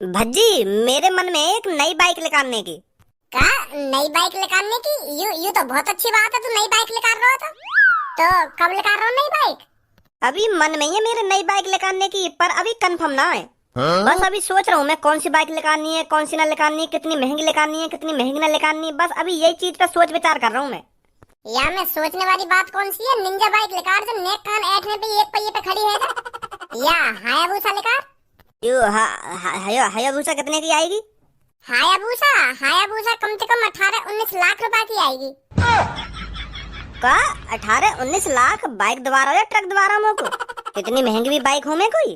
भज्जी, मेरे मन में एक नई बाइक निकालने की। का नई बाइक निकालने की? यू तो बहुत अच्छी बात है, तू नई बाइक निकाल रहा था। तो कब निकाल रहा हो नई बाइक? अभी मन में ही है मेरे नई बाइक निकालने की, पर अभी कंफर्म ना है। बस अभी सोच रहा हूँ मैं कौन सी बाइक निकालनी है, कौन सी ना निकालनी है, कितनी महंगी निकालनी है, कितनी महंगी ना निकालनी। बस अभी यही चीज पे सोच विचार कर रहा हूँ मैं। या मैं सोचने वाली बात कौन सी है? निंजा बाइक निकाल जो नेक कान ऐठने पे एक पहिए पे खड़ी है जा। या हायाबुसा निकाल। हायाबुसा कितने की आएगी? हायाबुसा हायाबुसा कम से कम 18-19 लाख रुपए की आएगी। का 18-19 लाख? बाइक दोबारा या ट्रक दोबारा मोको? इतनी महंगी भी बाइक हो में कोई?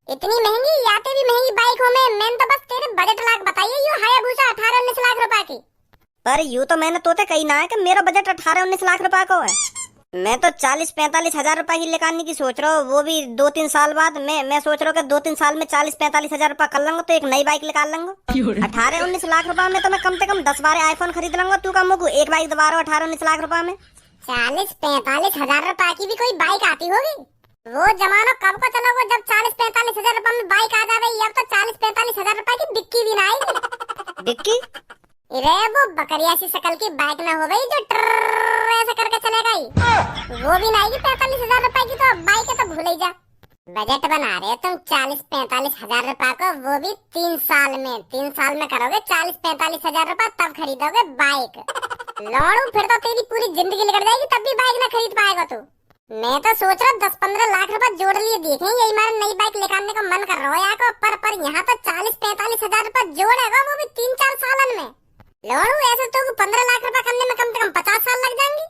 इतनी महंगी याते भी महंगी बाइक हो में, मैंने तो बस तेरे बजट लाख बताइए। यू हायाबुसा 18-19 लाख रुपए की। पर यूँ तो मैंने तोते कही ना है कि मेरा बजट 18-19 लाख रुपए का है। मैं तो 40-45 हजार रुपए की निकालने की सोच रहा हूँ, वो भी 2-3 साल बाद। मैं सोच रहा हूँ कि 2-3 साल में 40-45 हजार रुपए कर लूंगा तो एक नई बाइक निकाल लूंगा। 18-19 लाख रुपए में तो मैं कम से कम 10-12 आईफोन खरीद लूंगा। तू कम को एक बाइक दोबारा 18-19 लाख रुपए में? 40-45 हजार रुपए की भी कोई बाइक आती होगी? वो जमाना कब को चला, वो जब 40-45 हजार रुपए में बाइक आ जाए। अब तो 40-45 हजार रुपए की डिक्की भी ना आएगी। डिक्की? अरे वो बकरिया सी शकल की बाइक ना हो गई जो ट्रर ऐसे करके चलेगा ही, वो भी ना आएगी 45 हजार रुपए की। तो बाइक है तो भूल ही जा। बजट बना रहे हो तुम 40-45 हजार रुपए को, वो भी 3 साल में। 3 साल में करोगे 40-45 हजार रुपए, तब खरीदोगे बाइक। लौड़ू, फिर तो तेरी पूरी जिंदगी निकल जाएगी, तब भी बाइक ना खरीद पाएगा तू। मैं तो सोच रहा 10-15 लाख रुपए जोड़ लिए देखें, यही हमारा नई बाइक निकालने का मन कर रहा है यहाँ को। पर यहाँ तो 40-45 हजार रुपए जोड़ेगा, वो भी 3-4 सालन में। लोड़ू, ऐसे तो 15 लाख रुपए करने में कम से कम 50 साल लग जाएंगे।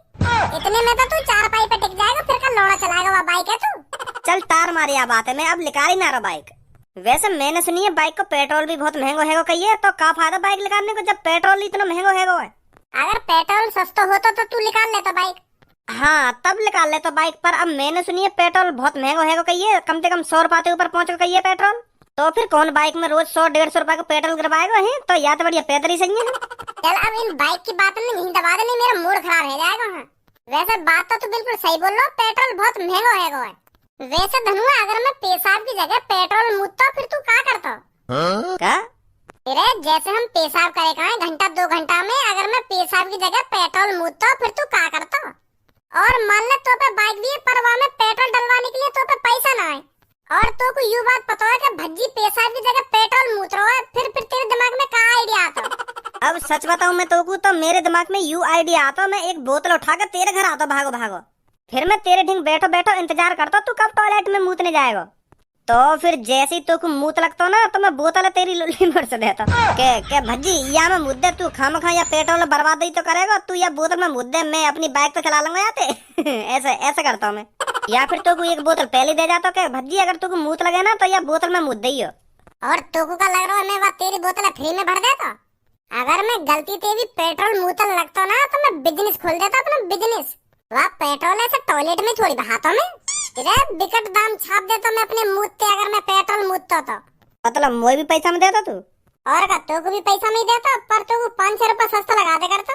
इतने में तो तू 4 पाई पे टिक जाएगा, फिर का लौड़ा चलाएगा वो बाइक है तू। चल तार मारिया बात है, मैं अब निकाल ही ना रहा बाइक। वैसे मैंने सुनी है बाइक को पेट्रोल भी बहुत महंगा है कहिए, तो का फायदा बाइक निकालने को जब पेट्रोल इतना महंगा है। अगर पेट्रोल सस्ता होता तो तू निकाल लेता बाइक। हाँ, तब निकाल लेता बाइक। पर अब मैंने सुनी है पेट्रोल बहुत महंगा है कहिए, कम से कम 100 रुपए के ऊपर पहुंच कहिए पेट्रोल। तो फिर कौन बाइक में रोज 100-150 रुपए का पेट्रोल गिरवाएगा है? तो या तो बढ़िया पैदल ही सही है। चल अब इन बाइक की बात में नहीं दबा देनी, मेरा मूड खराब हो जाएगा। हाँ वैसे बात तो तू बिल्कुल सही बोल रहा है, पेट्रोल बहुत महंगा है। वैसे धनुआ, अगर मैं पेशाब की जगह पेट्रोल मुद्दा फिर तू क्या करता? क्या? अरे जैसे हम पेशाब करेगा घंटा 2 घंटा में, अगर मैं पेशाब की जगह पेट्रोल मुद्दा फिर तू क्या करता? और मान ले तो पे बाइक भी है, पर वहाँ में पेट्रोल डलवाने के लिए तो पे पैसा ना है। और तो को यू बात पता है कि भज्जी पेशाब की जगह पेट्रोल मूत रहा है, फिर तेरे दिमाग में क्या आइडिया आता? अब सच बताऊं मैं तो मेरे दिमाग में यू आइडिया आता, मैं एक बोतल उठा कर तेरे घर आता, भागो भागो। फिर मैं तेरे ढिंग बैठो बैठो इंतजार करता तू कब टॉयलेट में मूतने जाएगा। तो फिर जैसे ही तो मूत लगता ना, तो मैं बोतल तेरी लुल्ली में से देता के भज्जी या मैं मुद्दे तू खामखा या पेट्रोल बर्बाद ही तो करेगा तू, या बोतल में मुद्दे मैं अपनी बाइक तो चला लूंगा याते। ऐसे करता हूँ मैं। या फिर तो एक बोतल पहले दे जाता के भज्जी, अगर तू मूत लगे ना तो या बोतल में मुद्दे ही हो। और तो का लग रहा है मैं तेरी बोतल फ्री में भर देता। अगर मैं गलती से भी पेट्रोल मुतल लगता ना, तो मैं बिजनेस खोल देता अपना बिजनेस। वह पेट्रोल ऐसे टॉयलेट में थोड़ी बहाता मैं, बिकट दाम छाप देता मैं अपने मुँह। अगर मैं पेट्रोल मुतता तो मतलब मोए भी पैसा में देता तू? और का तो को भी पैसा में देता, पर तो 5-6 रुपए सस्ता लगा दे करता।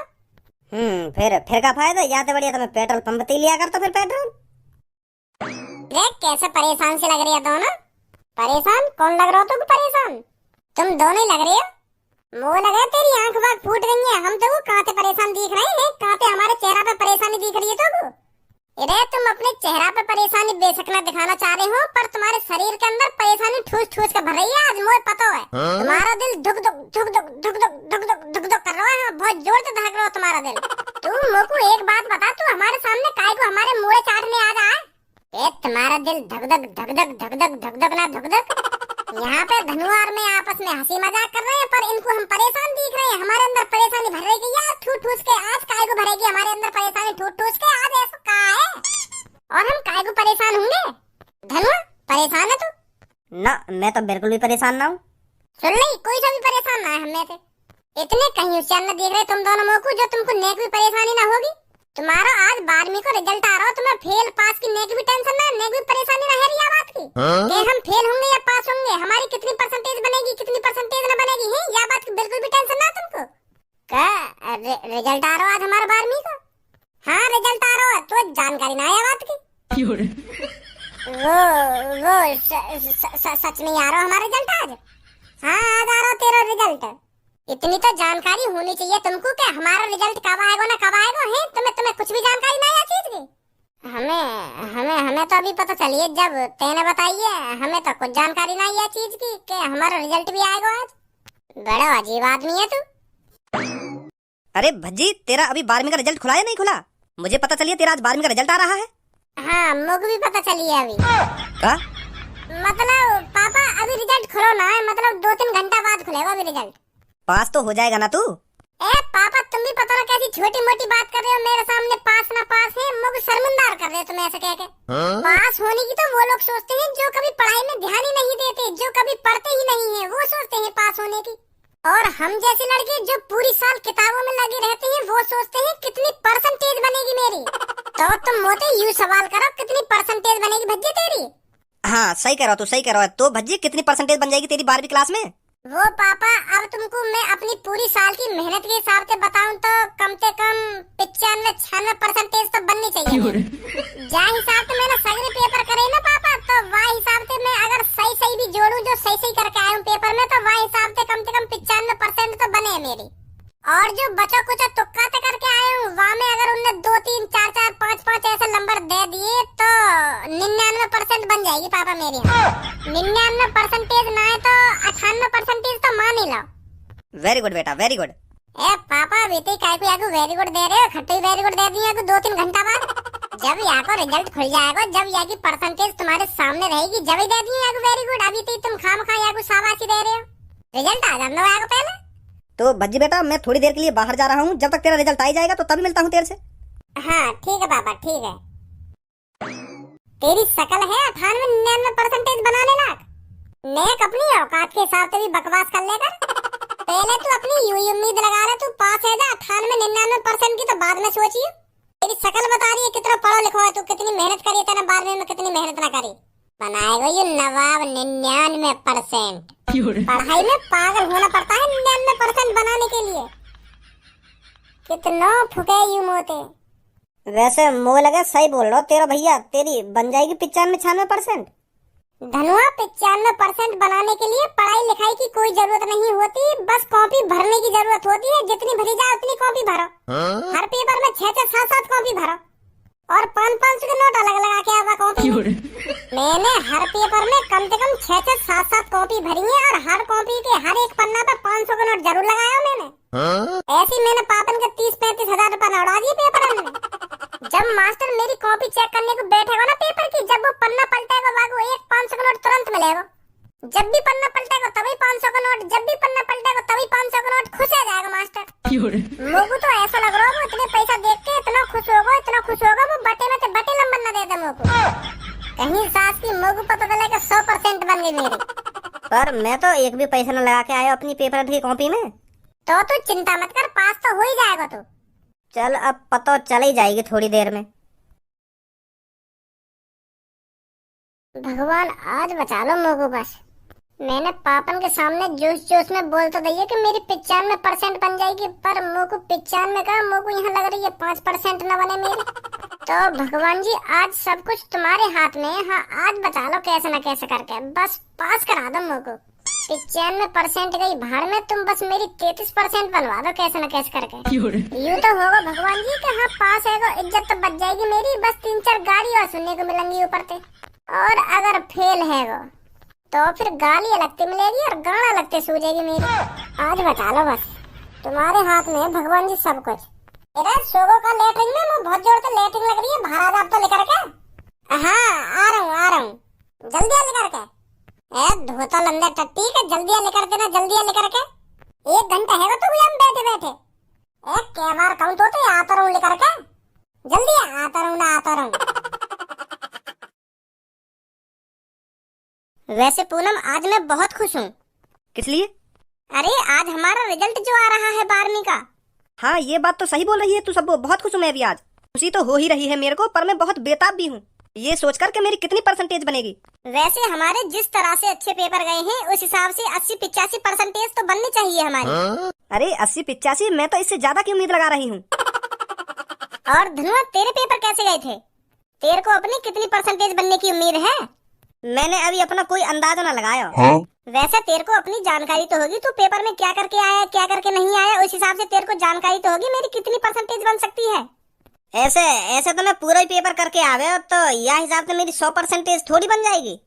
फिर का फायदा? या तो बढ़िया तो मैं पेट्रोल पंप पे लिया करता फिर पेट्रोल। देख कैसे परेशान से लग रही है दोनों। परेशान कौन लग रहा हो? तुम परेशान तुम दोनों ही लग रही हो। मुँह लगा तेरी आंख वाख फूट गई है। हम तो कहाँ से परेशान दिख रहे हैं, कहाँ पे हमारे चेहरा पे परेशानी दिख रही है? तो अरे तुम अपने चेहरा पे परेशानी बेशक न दिखाना चाह रहे हो, पर तुम्हारे शरीर के अंदर परेशानी ठूस ठूस कर भर रही है। आज मुझे पता है तुम्हारा दिल धुक धुक धुक धुक धुक धुक धुक धुक धुक धुक कर रहा है, बहुत जोर से धड़क रहा है तुम्हारा दिल। तू मुझको एक बात बता, तू हमारे सामने काय को हमारे मुँह चाटने आ रहा है? तुम्हारा दिल धक धक धक धक धक धक धक धक ना धक धक। यहाँ पे धनुआ और मैं आपस में हंसी मजाक कर रहे हैं, पर इनको हम परेशान दिख रहे हैं। हमारे अंदर परेशानी भर रही है यार, ठूस ठूस के। आज काय को भरेगी हमारे अंदर परेशानी ठूस ठूस के? आज ऐसा कहा है और हम काय को परेशान होंगे? धनुआ परेशान है तू? ना, मैं तो बिल्कुल भी परेशान ना हूँ। सुन ली, कोई सा भी परेशान ना है हमें से। इतने कहीं होशियार न देख रहे तुम दोनों मुँह को, जो तुमको नेक भी परेशानी ना होगी। तुम्हारा आज 12वीं को रिजल्ट आ रहा हो, तुम्हें फेल पास की नेक भी टेंशन ना, नेक भी परेशानी ना है रिया बात की कि हम फेल होंगे या पास होंगे, हमारी कितनी परसेंटेज बनेगी कितनी परसेंटेज ना बनेगी है, या बात की बिल्कुल भी टेंशन ना तुमको। क्या रिजल्ट आ रहा है आज हमारा 12वीं का? हाँ रिजल्ट आ रहा है, तो जानकारी ना है बात की। वो सच में आ रहा हमारा रिजल्ट आज? हाँ आज आ रहा तेरा रिजल्ट। इतनी तो जानकारी होनी चाहिए तुमको कि हमारा रिजल्ट कब आएगा ना कब आएगा है। तुम्हें कुछ भी जानकारी नहीं है चीज की। हमें हमें हमें तो अभी पता चली है जब तेने बताई है। हमें तो कुछ जानकारी नहीं है चीज की कि हमारा रिजल्ट भी आएगा आज। बड़ा अजीब आदमी है तू। अरे भज्जी, तेरा अभी 12वीं का रिजल्ट खुला या नहीं खुला? मुझे पता चलिए तेरा आज 12वीं का रिजल्ट आ रहा है। हाँ मुझे भी पता चली है अभी। का? मतलब पापा अभी रिजल्ट खुलो ना है, मतलब 2-3 घंटा बाद खुलेगा अभी रिजल्ट। पास तो हो जाएगा ना तू? ए पापा तुम भी पता ना कैसी छोटी मोटी बात कर रहे हो मेरे सामने। पास ना पास है, मुझे शर्मिंदार कर रहे हो तुम ऐसे कह के। पास होने की तो वो लोग सोचते हैं जो कभी पढ़ाई में ध्यान ही नहीं देते, जो कभी पढ़ते ही नहीं है, वो सोचते हैं पास होने की। और हम जैसे लड़के जो पूरी साल किताबों में लगे रहते हैं वो सोचते हैं कितनी परसेंटेज बनेगी मेरी। तो तुम मोटे यूं सवाल करो कितनी परसेंटेज बनेगी भज्जी तेरी। हाँ सही कह रहा हो, तू सही कह रहा है। तो भज्जी कितनी परसेंटेज बन जाएगी तेरी 12वीं क्लास में? वो पापा अब तुमको मैं अपनी पूरी साल की मेहनत के हिसाब से बताऊं तो कम से कम 95-96% तो बननी चाहिए। जा हिसाब से मैंने सगरे पेपर करे ना पापा, तो वह हिसाब से मैं अगर सही भी जोड़ू जो सही करके आया हूँ पेपर में, तो वह हिसाब से कम 95% तो बने है मेरी। और जो बचा कुचा तुक्का करके आए हूँ वहाँ में अगर उनने 2-3, 4-4, 5-5 ऐसे नंबर दे दिए तो 99% बन जाएगी पापा मेरी। 99% ना है तो 98% तो मान ही लो। वेरी गुड बेटा, वेरी गुड। ए पापा बेटे काय को याको वेरी गुड दे रहे हो? खट्टी वेरी गुड दे दी है 2-3 घंटा बाद। जब यहाँ को रिजल्ट खुल जाएगा, जब यहाँ की परसेंटेज तुम्हारे सामने रहेगी, जब ही दे दी है वेरी गुड। अभी तो तुम खामखा यहाँ को शाबाशी दे रहे हो। रिजल्ट आ जाने दो यहाँ को पहले। तो भज्जी बेटा मैं थोड़ी देर के लिए बाहर जा रहा हूँ, जब तक तेरा रिजल्ट आ ही जाएगा तो तभी मिलता हूँ तेरे से। हाँ ठीक है पापा ठीक है। तेरी शकल है 98-99% बनाने लायक। नेक अपनी औकात के हिसाब से भी बकवास कर लेकर। पहले तू अपनी यूं उम्मीद लगा रहा तू पास है जा 98-99% की, तो बाद में सोचिए। तेरी शकल बता रही है कितना पढ़ा लिखा है तू, कितनी मेहनत करी तेने 12वीं में, कितनी मेहनत ना करी। बनाएगा ये नवाब 99%। पढ़ाई में पागल होना पड़ता है 99% बनाने के लिए। कितना फुके यूं मोते। वैसे मुझे लगा सही बोल रहा हो तेरा भैया, तेरी बन जाएगी 95-96%। धनुआ 95% बनाने के लिए पढ़ाई लिखाई की कोई जरूरत नहीं होती, बस कॉपी भरने की जरूरत होती है। जितनी भरी जाए उतनी कॉपी भरो। हर पेपर में 6-6, 7-7 कॉपी भरो और 500 के नोट अलग लगा के आवा कॉपी में। मैंने हर पेपर में कम से कम 6-6, 7-7 कॉपी भरी है और हर कॉपी के हर एक पन्ना पे 500 का नोट जरूर लगाया मैंने। ऐसी मैंने पापन के 30-35 हजार रुपए उड़ा दिए पेपर में। जब मास्टर मेरी कॉपी चेक करने को बैठेगा ना पेपर की, जब वो पन्ना पलटेगा वागो एक 500 का नोट तुरंत मिलेगा। जब भी पन्ना पलटेगा तभी 500 का नोट, जब भी पन्ना पलटेगा तभी 500 का नोट। खुश हो जाएगा मास्टर। मुझे तो ऐसा लग रहा है वो इतने पैसा देख के इतना खुश होगा वो बटे में से बटे नंबर न दे दे मुझको। कहीं सास की मुझे पता चला कि 100% बन गई मेरी। पर मैं तो एक भी पैसा न लगा के आया अपनी पेपर की कॉपी में। तो तू चिंता मत कर, पास तो हो ही जाएगा तू। चल अब पता चल ही जाएगी थोड़ी देर में। भगवान आज बचा लो मुझको बस। मैंने पापन के सामने जोश में बोल तो दी है कि मेरी 95% बन जाएगी, पर मुझको 95 का मुझको यहाँ लग रही है 5% न बने मेरी। तो भगवान जी आज सब कुछ तुम्हारे हाथ में है। हाँ आज बचा लो कैसे न कैसे करके, बस पास करा दो मुझको। 95% गई भाड़ में, तुम बस मेरी 33% बनवा दो कैसे न कैसे करके। यूँ तो होगा भगवान जी कि हाँ पास है तो इज्जत तो बच जाएगी मेरी, बस 3-4 गाली और सुनने को मिलेंगी ऊपर से। और अगर फेल है वो तो फिर गाली लगती मिलेगी और गाना लगते सूझेगी मेरी। आज बचा लो बस, तुम्हारे हाथ में है भगवान जी सब कुछ। मेरा सोगो का लेटरिंग में मुझे बहुत जोर से लेटरिंग लग रही है। बाहर आप तो लेकर के। हाँ आ रहा हूँ जल्दी आ लेकर के। धोता लंदे टट्टी के जल्दी आ लेकर के ना, जल्दी आ लेकर के। 1 घंटा है तो हम बैठे बैठे। क्या बार कहूँ तो आता रहूँ लेकर के। जल्दी आता रहूँ ना आता रहूँ। वैसे पूनम आज मैं बहुत खुश हूँ। किस लिए? अरे आज हमारा रिजल्ट जो आ रहा है 12वीं का। हाँ ये बात तो सही बोल रही है तू, सब बहुत खुश हूँ मैं भी आज। खुशी तो हो ही रही है मेरे को, पर मैं बहुत बेताब भी हूँ ये सोचकर के मेरी कितनी परसेंटेज बनेगी। वैसे हमारे जिस तरह से अच्छे पेपर गए हैं उस हिसाब से 80-85% तो बननी चाहिए हमारी। अरे 80-85 मैं तो इससे ज्यादा की उम्मीद लगा रही हूँ। और धनुआ तेरे पेपर कैसे गए थे? तेरे को अपनी कितनी परसेंटेज बनने की उम्मीद है? मैंने अभी अपना कोई अंदाजा ना लगाया। वैसे तेरे को अपनी जानकारी तो होगी, तू पेपर में क्या करके आया क्या करके नहीं आया, उस हिसाब से तेरे को जानकारी तो होगी मेरी कितनी परसेंटेज बन सकती है। ऐसे ऐसे तो मैं पूरा ही पेपर करके आवे हो, तो यह हिसाब से मेरी 100% थोड़ी बन जाएगी।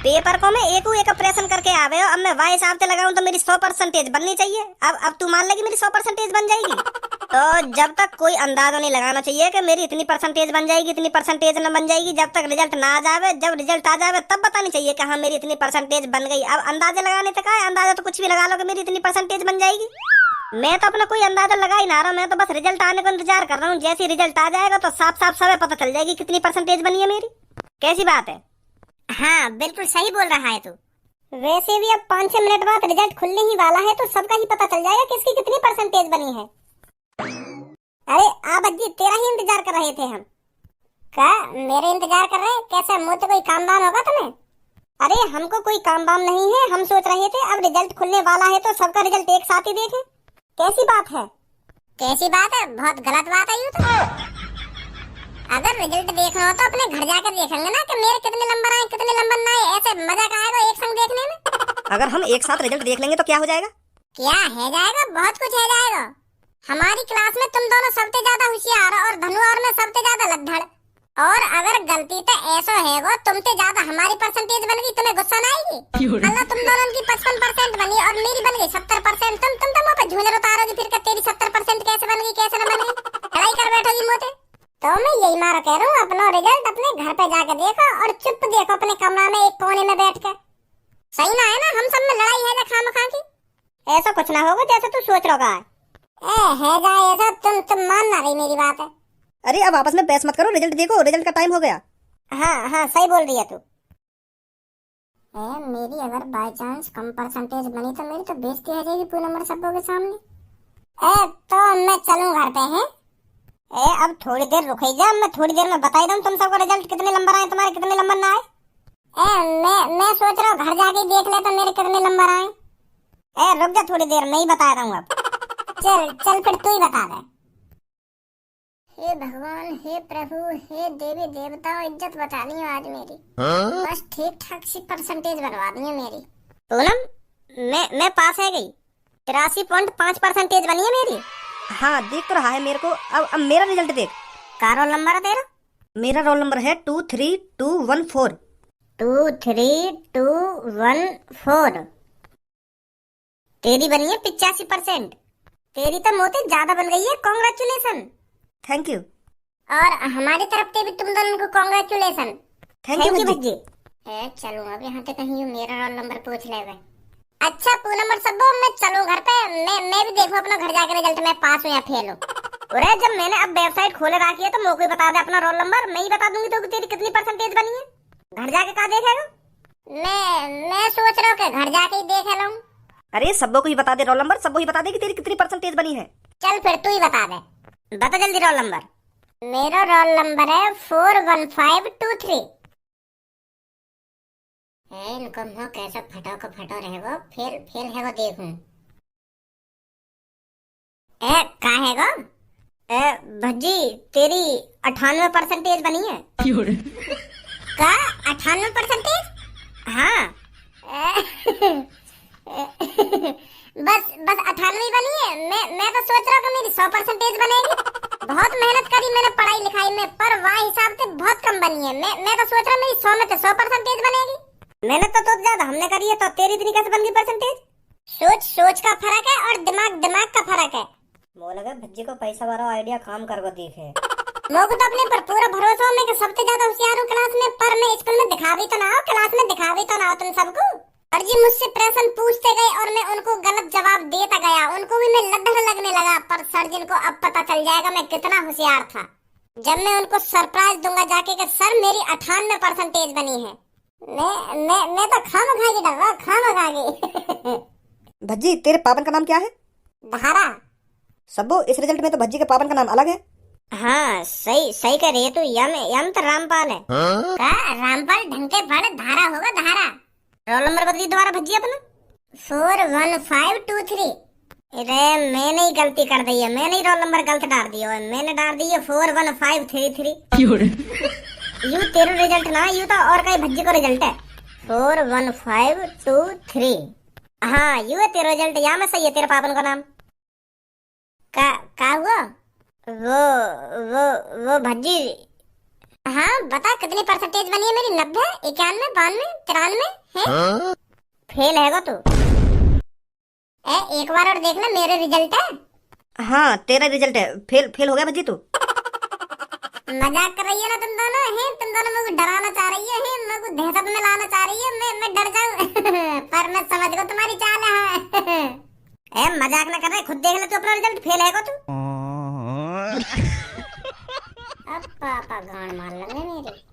पेपर को मैं एक ऑपरेशन करके आवे हो, अब मैं वह हिसाब से लगाऊं तो मेरी 100% बननी चाहिए। अब तू मान ले कि मेरी 100% बन जाएगी। तो जब तक कोई अंदाजा नहीं लगाना चाहिए कि मेरी इतनी परसेंटेज बन जाएगी, इतनी परसेंटेज न बन जाएगी। जब तक रिजल्ट ना आ जावे, जब रिजल्ट आ जावे तब बतानी चाहिए कि हाँ मेरी इतनी परसेंटेज बन गई। अब अंदाजा लगाने तक है, अंदाजा तो कुछ भी लगा लो कि मेरी इतनी परसेंटेज बन जाएगी। मैं तो अपना कोई अंदाजा लगा ही ना रहा, मैं तो बस रिजल्ट आने का इंतजार कर रहा हूँ। जैसे रिजल्ट आ जाएगा तो साफ साफ सब पता चल जाएगी कितनी परसेंटेज बनी है मेरी। कैसी बात है? हाँ बिल्कुल सही बोल रहा है तू। वैसे भी अब 5-6 मिनट बाद रिजल्ट खुलने ही वाला है, तो सबका ही पता चल जाएगा किसकी कितनी परसेंटेज बनी है। अरे आप अज्जी तेरा ही इंतजार कर रहे थे हम। क्या मेरे इंतजार कर रहे? कैसा मुझे तो कोई काम दाम होगा तुम्हें? अरे हमको कोई काम दाम नहीं है, हम सोच रहे थे अब रिजल्ट खुलने वाला है तो सबका रिजल्ट एक साथ ही देखें। कैसी बात है? कैसी बात है? बहुत गलत बात है यूँ तो। अगर रिजल्ट देखना हो तो अपने घर जाकर देखेंगे ना कि मेरे कितने नंबर आए कितने नंबर ना आए। ऐसे मजा आएगा एक संग देखने में। अगर हम एक साथ रिजल्ट देख लेंगे तो क्या हो जाएगा? क्या है जाएगा? बहुत कुछ है जाएगा। हमारी क्लास में तुम दोनों सबसे ज्यादा होशियार और धनु और मैं सबसे ज्यादा लद्दड़। और अगर गलती तो ऐसा है वो तुमसे ज्यादा हमारी परसेंटेज बन गई, तुम्हें गुस्सा ना आएगी? अल्लाह तुम दोनों की 55% बनी और मेरी बन गई 70%। तुम तो मुँह पे झूलर उतारोगी फिर कि तेरी 70% कैसे बन गई कैसे न बन गई, लड़ाई कर बैठोगी मोते। तो मैं यही मारा कह रहा हूँ, अपना रिजल्ट अपने घर पे जाकर देखो और चुप देखो अपने कमरा में एक कोने में बैठ कर। सही ना है ना? हम सब में लड़ाई है खामखा की। ऐसा कुछ ना होगा जैसे तू सोच रहा है। है जाए ऐसा, तुम मान ना रही मेरी बात है। अरे अब आपस में बहस मत करो, रिजल्ट देखो, रिजल्ट का टाइम हो गया। हाँ सही बोल रही है तू। मेरी अगर बाय चांस कम परसेंटेज बनी तो मेरी तो बेइज्जती हो जाएगी पूरे नंबर सबों के सामने। तो मैं चलूं घर पे हैं। अब थोड़ी देर रुक जा, मैं थोड़ी देर में बता दूं तुम सबको रिजल्ट कितने नंबर आए तुम्हारे कितने नंबर ना आए। मैं सोच रहा हूँ घर जाके देख ले तो मेरे कितने नंबर आए। रुक जा थोड़ी देर, मैं ही बता रहा हूँ अब। चल फिर तू ही बता दे। हे भगवान, हे प्रभु, हे देवी देवताओं, इज्जत बचानी है आज मेरी। बस ठीक ठाक सी परसेंटेज बनवा दी है मेरी। पूनम मैं पास है गई, 83.5% बनी है मेरी। हाँ देख तो रहा है मेरे को। अब मेरा रिजल्ट देख। क्या रोल नंबर है तेरा? मेरा रोल नंबर है 23214। 23214। तेरी बनी है 85%। तेरी तो मोती ज्यादा बन गई है, कॉन्ग्रेचुलेसन। Thank you. और हमारी तरफ से भी तुम दोनों को कॉन्ग्रेचुलेसन। Thank you Bhajji. चलो अब यहाँ पे कहीं मेरा रोल नंबर पूछ ले वे। अच्छा पूनम और सबो, मैं चलूं घर पे। मैं भी देखूं अपना घर जाके रिजल्ट में पास हूं या फेल हूं। अरे जब मैंने अब वेबसाइट खोले रखी है तो मुझे बता दे अपना रोल नंबर, मैं ही बता दूंगी तो तेरी कितनी परसेंटेज बनी है। घर जाके कहा देखेगा? मैं सोच रहा हूँ कि घर जाके ही देख लूं। अरे सबको ही बता दे रोल नंबर, सबको ही बता दे कि तेरी कितनी परसेंटेज बनी है। चल फिर तू ही बता दे। बता जल्दी रोल नंबर। मेरा रोल नंबर है 41523। इनको मुँह कैसा फटो को फटो रहे वो, फेल है वो देखूं। का है गो? भज्जी तेरी 98% बनी है। का 98%? हाँ। बस 98 बनी है। मैं तो सोच रहा हूँ कि मेरी 100% बनेगी। बहुत मेहनत करी मैंने पढ़ाई लिखाई में, पर वह हिसाब से बहुत कम बनी है। मैं तो सोच रहा हूँ मेरी 100 में से 100% बनेगी। मेहनत तो ज्यादा हमने करी है, तो तेरी इतनी कैसे बन गई परसेंटेज? सोच का फर्क है और दिमाग का फर्क है। वो लगा भज्जी को पैसा वाला आइडिया काम कर को देखे। लोगों तो अपने पर पूरा भरोसा हो, मैं कि सबसे ज्यादा होशियार हूँ क्लास में, पर मैं स्कूल में दिखा भी तो ना हो, क्लास में दिखा भी तो ना हो तुम सबको। और जी मुझसे प्रश्न पूछते गए और मैं उनको गलत जवाब देता गया, उनको भी मैं लड्डर लगने लगा। पर सर जिनको अब पता चल जाएगा मैं कितना होशियार था, जब मैं उनको सरप्राइज दूंगा जाके कि सर मेरी 98% बनी है। मैं तो खामखा की डर रहा, खामखा की। भज्जी तेरे पापन का नाम क्या है? धारा। सबो इस रिजल्ट में तो भज्जी के पापन का नाम अलग है। हाँ सही कह रही है तू। यम तो रामपाल है। का रामपाल ढंग के पढ़, धारा होगा धारा। रोल नंबर बदली दोबारा भज्जी अपना। 41523। अरे मैंने ही गलती कर दी है, मैंने ही रोल नंबर गलत डाल दिया है। मैंने डाल दी है 41533। यू तेरा रिजल्ट ना, यू तो और कहीं भज्जी का रिजल्ट है। 41523। हाँ यू है तेरा रिजल्ट, या मैं सही है तेरे पापन का नाम। का हुआ? वो भज्जी। हाँ बता कितनी परसेंटेज बनी है मेरी? 90, 91, 92, 93 है? फेल हैगा तू। एक बार और देखना, मेरे रिजल्ट है। हाँ तेरा रिजल्ट है, फेल हो गया भज्जी तू। मजाक कर रही है ना तुम दोनों? हैं तुम दोनों मेरे को डराना चाह रही है, मेरे को दहशत में लाना चाह रही है, मैं डर जाऊं। पर मैं समझ गया तुम्हारी चाल है। ए मजाक ना कर रहे, खुद देख ले तू अपना रिजल्ट, फेल हैगा तू। अब पापा गांड मार लेंगे मेरी।